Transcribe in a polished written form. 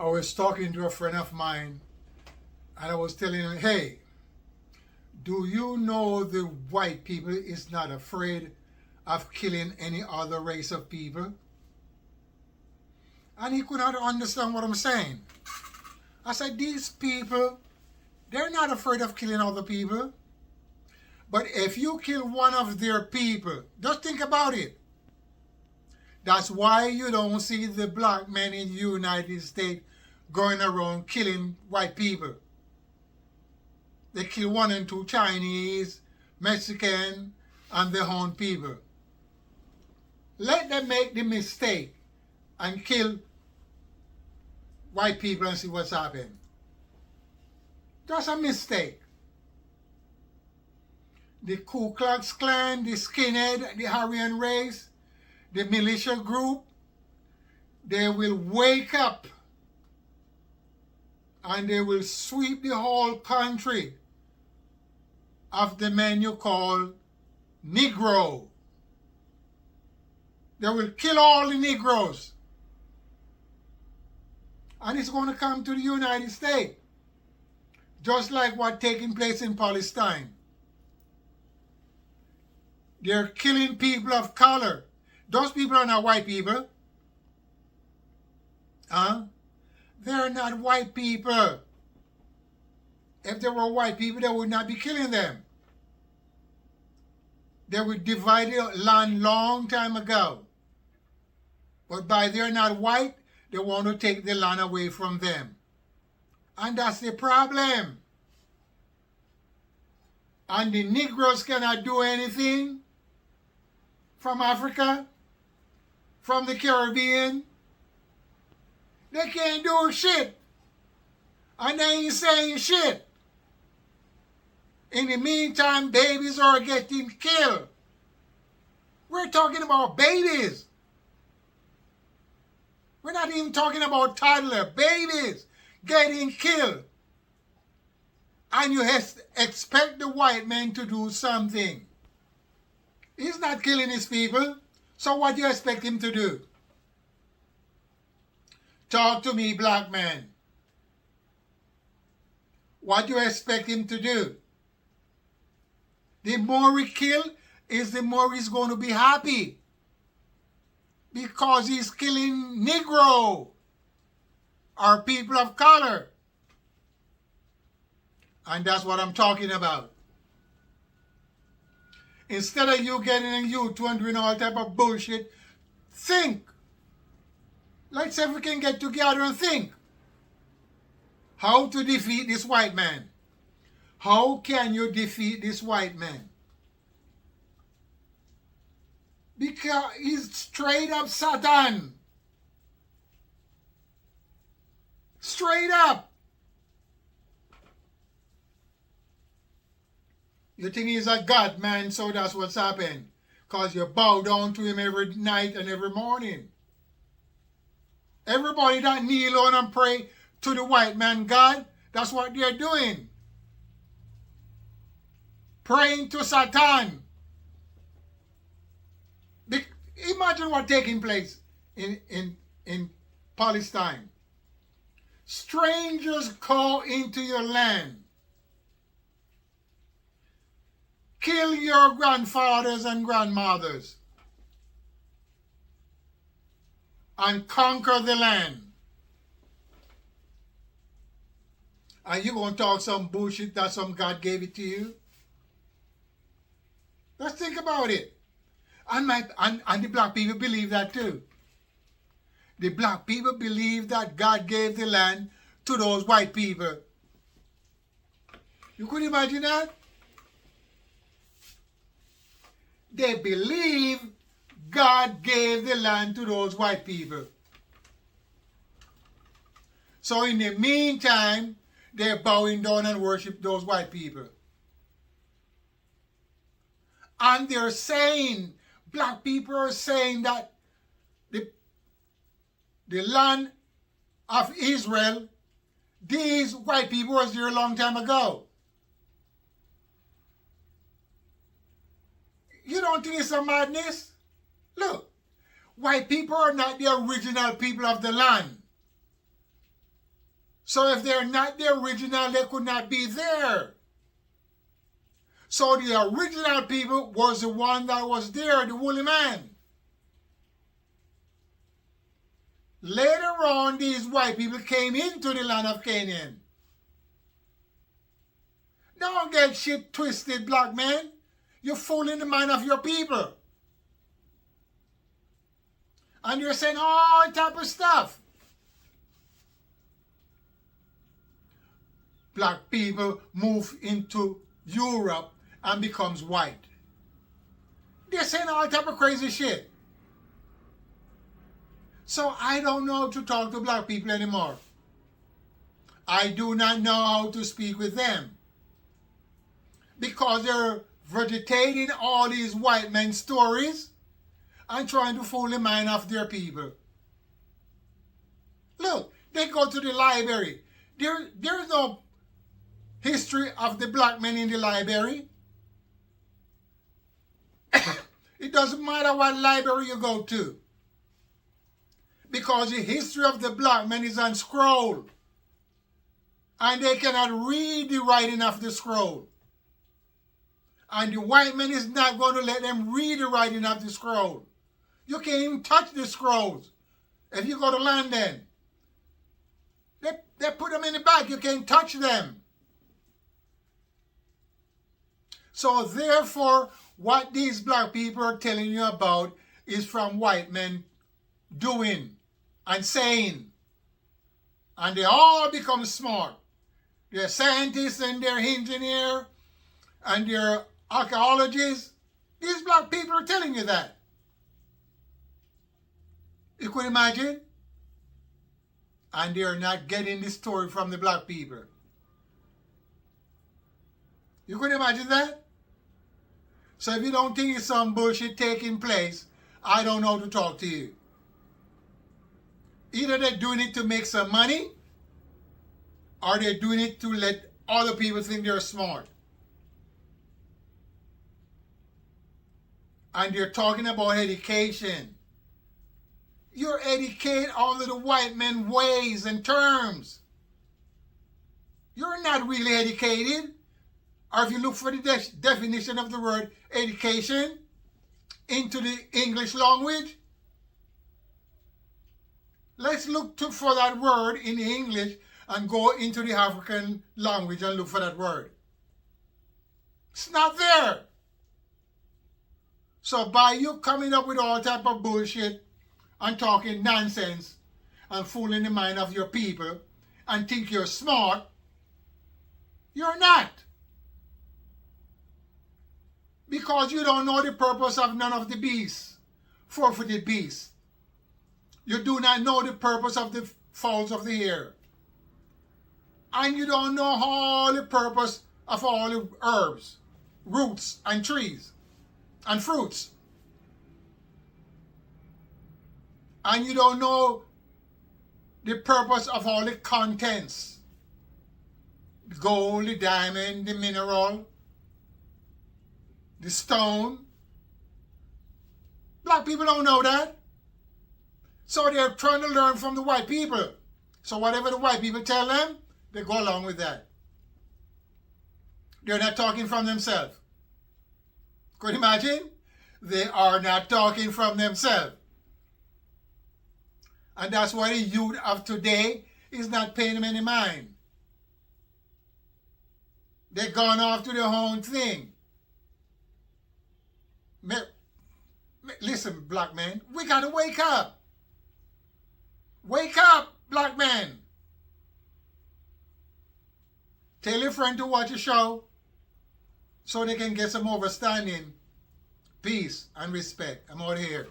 I was talking to a friend of mine and I was telling him, hey, do you know the white people is not afraid of killing any other race of people? And he could not understand what I'm saying. I said, these people, they're not afraid of killing other people. But if you kill one of their people, just think about it. That's why you don't see the black men in the United States going around killing white people. They kill one and two Chinese, Mexican, and their own people. Let them make the mistake and kill white people and see what's happening. That's a mistake. The Ku Klux Klan, the skinhead, the Aryan race, the militia group, they will wake up and they will sweep the whole country of the men you call Negro. They will kill all the Negroes. And it's going to come to the United States. Just like what's taking place in Palestine. They're killing people of color. Those people are not white people. They're not white people. If they were white people, they would not be killing them. They would divide the land long time ago. But by they're not white, they want to take the land away from them. And that's the problem. And the Negroes cannot do anything from Africa, from the Caribbean. They can't do shit. And they ain't saying shit. In the meantime, babies are getting killed. We're talking about babies. We're not even talking about toddler babies getting killed. And you expect the white man to do something. He's not killing his people. So what do you expect him to do? Talk to me, black man. What do you expect him to do? The more we kill, is the more he's going to be happy. Because he's killing Negro or people of color. And that's what I'm talking about. Instead of you getting in YouTube and doing all type of bullshit, think. Let's see if we can get together and think. How to defeat this white man. How can you defeat this white man? Because he's straight up Satan. Straight up. You think he's a God, man, so that's what's happened. Because you bow down to him every night and every morning. Everybody that kneel on and pray to the white man God, that's what they're doing. Praying to Satan. Imagine what's taking place in Palestine. Strangers go into your land. Kill your grandfathers and grandmothers. And conquer the land. And you going to talk some bullshit that some God gave it to you? Let's think about it. And the black people believe that too. The black people believe that God gave the land to those white people. You could imagine that? They believe God gave the land to those white people. So in the meantime, they're bowing down and worship those white people. And they're saying, black people are saying that the land of Israel, these white people was there a long time ago. You don't think it's a madness? Look, white people are not the original people of the land. So if they're not the original, they could not be there. So the original people was the one that was there, the woolly man. Later on, these white people came into the land of Canaan. Don't get shit twisted, black man. You're fooling the mind of your people. And you're saying all type of stuff. Black people move into Europe and becomes white. They're saying all type of crazy shit. So I don't know how to talk to black people anymore. I do not know how to speak with them. Because they're vegetating all these white men stories and trying to fool the mind of their people. Look, they go to the library. There's no history of the black men in the library. It doesn't matter what library you go to. Because the history of the black men is on scroll. And they cannot read the writing of the scroll. And the white man is not going to let them read the writing of the scroll. You can't even touch the scrolls. If you go to London, they put them in the bag. You can't touch them. So therefore, what these black people are telling you about is from white men doing and saying. And they all become smart. They're scientists and they're engineers and they're archaeologists. These black people are telling you that. You could imagine? And they're not getting the story from the black people. You could imagine that? So if you don't think it's some bullshit taking place, I don't know how to talk to you. Either they're doing it to make some money, or they're doing it to let other people think they're smart. And they're talking about education. You're educated under the white man's ways and terms. You're not really educated. Or if you look for the definition of the word education into the English language, let's look for that word in the English and go into the African language and look for that word. It's not there. So by you coming up with all type of bullshit and talking nonsense and fooling the mind of your people and think you're smart, you're not. Because you don't know the purpose of none of the beasts, four-footed beasts. You do not know the purpose of the fowls of the air. And you don't know all the purpose of all the herbs, roots, and trees, and fruits. And you don't know the purpose of all the contents. The gold, the diamond, the mineral, the stone. Black people don't know that. So they're trying to learn from the white people. So whatever the white people tell them, they go along with that. They're not talking from themselves. Could you imagine? They are not talking from themselves. And that's why the youth of today is not paying them any mind. They've gone off to their own thing. Listen, black man, we got to wake up. Wake up, black man. Tell your friend to watch a show so they can get some understanding, peace, and respect. I'm out here.